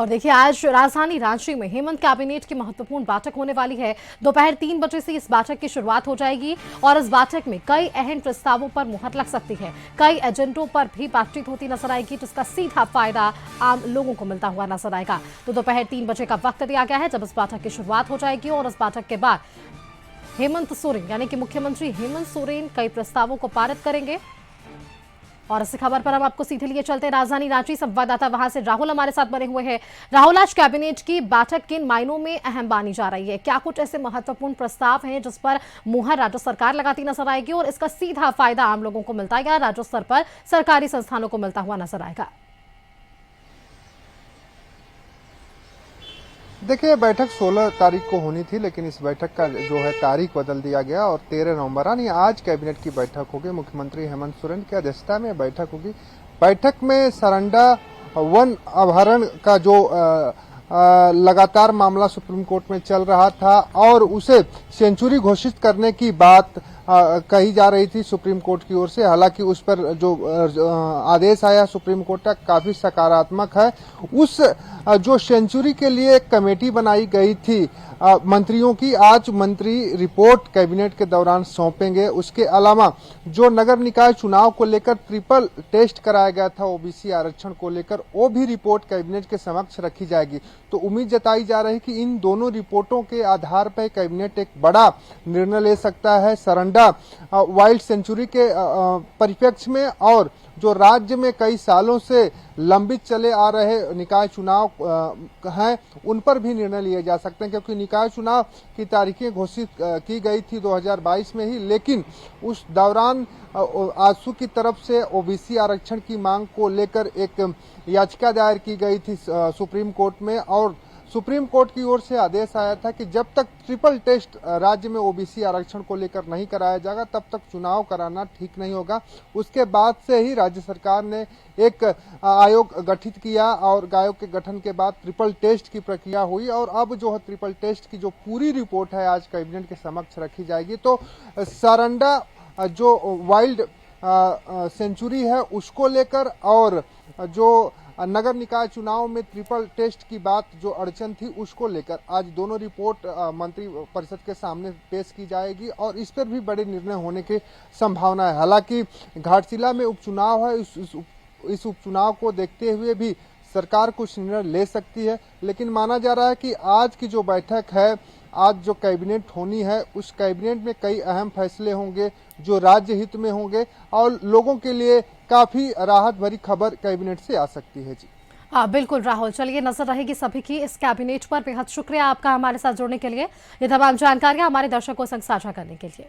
और देखिए, आज राजधानी रांची में हेमंत कैबिनेट की महत्वपूर्ण बैठक होने वाली है। दोपहर 3 बजे से इस बैठक की शुरुआत हो जाएगी और इस बैठक में कई अहम प्रस्तावों पर मुहर लग सकती है। कई एजेंडों पर भी बातचीत होती नजर आएगी, जिसका सीधा फायदा आम लोगों को मिलता हुआ नजर आएगा। तो दोपहर 3 बजे का वक्त दिया गया है जब इस बैठक की शुरुआत हो जाएगी और इस बैठक के बाद हेमंत सोरेन यानी कि मुख्यमंत्री हेमंत सोरेन कई प्रस्तावों को पारित करेंगे। और इस खबर पर हम आपको सीधे लिए चलते हैं राजधानी रांची। संवाददाता वहां से राहुल हमारे साथ बने हुए हैं। राहुल, आज कैबिनेट की बैठक किन मायनों में अहम मानी जा रही है? क्या कुछ ऐसे महत्वपूर्ण प्रस्ताव हैं जिस पर मुहर राज्य सरकार लगाती नजर आएगी और इसका सीधा फायदा आम लोगों को मिलता है या राज्य स्तर पर सरकारी संस्थानों को मिलता हुआ नजर आएगा? देखिए, बैठक 16 तारीख को होनी थी, लेकिन इस बैठक का जो है तारीख बदल दिया गया और 13 नवंबर यानी आज कैबिनेट की बैठक होगी। मुख्यमंत्री हेमंत सोरेन की अध्यक्षता में बैठक होगी। बैठक में सरंडा वन अभयारण्य का जो लगातार मामला सुप्रीम कोर्ट में चल रहा था और उसे सेंचुरी घोषित करने की बात कही जा रही थी सुप्रीम कोर्ट की ओर से। हालांकि उस पर जो आदेश आया सुप्रीम कोर्ट का काफी सकारात्मक है। उस जो सेंचुरी के लिए एक कमेटी बनाई गई थी मंत्रियों की, आज मंत्री रिपोर्ट कैबिनेट के दौरान सौंपेंगे। उसके अलावा जो नगर निकाय चुनाव को लेकर ट्रिपल टेस्ट कराया गया था ओबीसी आरक्षण को लेकर, वो भी रिपोर्ट कैबिनेट के समक्ष रखी जाएगी। तो उम्मीद जताई जा रही है कि इन दोनों रिपोर्टों के आधार पर कैबिनेट एक बड़ा निर्णय ले सकता है सरंडा वाइल्ड सेंचुरी के परिप्रेक्ष्य में, और जो राज्य में कई सालों से लंबित चले आ रहे निकाय चुनाव हैं उन पर भी निर्णय लिए जा सकते हैं, क्योंकि निकाय चुनाव की तारीखें घोषित की गई थी 2022 में ही, लेकिन उस दौरान आजसू की तरफ से ओबीसी आरक्षण की मांग को लेकर एक याचिका दायर की गई थी सुप्रीम कोर्ट में और सुप्रीम कोर्ट की ओर से आदेश आया था कि जब तक ट्रिपल टेस्ट राज्य में ओबीसी आरक्षण को लेकर नहीं कराया जाएगा तब तक चुनाव कराना ठीक नहीं होगा। उसके बाद से ही राज्य सरकार ने एक आयोग गठित किया और आयोग के गठन के बाद ट्रिपल टेस्ट की प्रक्रिया हुई और अब जो है ट्रिपल टेस्ट की जो पूरी रिपोर्ट है आज कैबिनेट के समक्ष रखी जाएगी। तो सरंडा जो वाइल्ड सेंचुरी है उसको लेकर और जो नगर निकाय चुनाव में ट्रिपल टेस्ट की बात जो अड़चन थी उसको लेकर आज दोनों रिपोर्ट मंत्री परिषद के सामने पेश की जाएगी और इस पर भी बड़े निर्णय होने की संभावना है। हालांकि घाटशिला में उपचुनाव है, इस उपचुनाव को देखते हुए भी सरकार कुछ निर्णय ले सकती है, लेकिन माना जा रहा है कि आज की जो बैठक है, आज जो कैबिनेट होनी है, उस कैबिनेट में कई अहम फैसले होंगे जो राज्य हित में होंगे और लोगों के लिए काफी राहत भरी खबर कैबिनेट से आ सकती है। जी हाँ, बिल्कुल राहुल, चलिए नजर रहेगी सभी की इस कैबिनेट पर। बेहद शुक्रिया आपका हमारे साथ जुड़ने के लिए, ये तमाम जानकारियां हमारे दर्शकों संग साझा करने के लिए।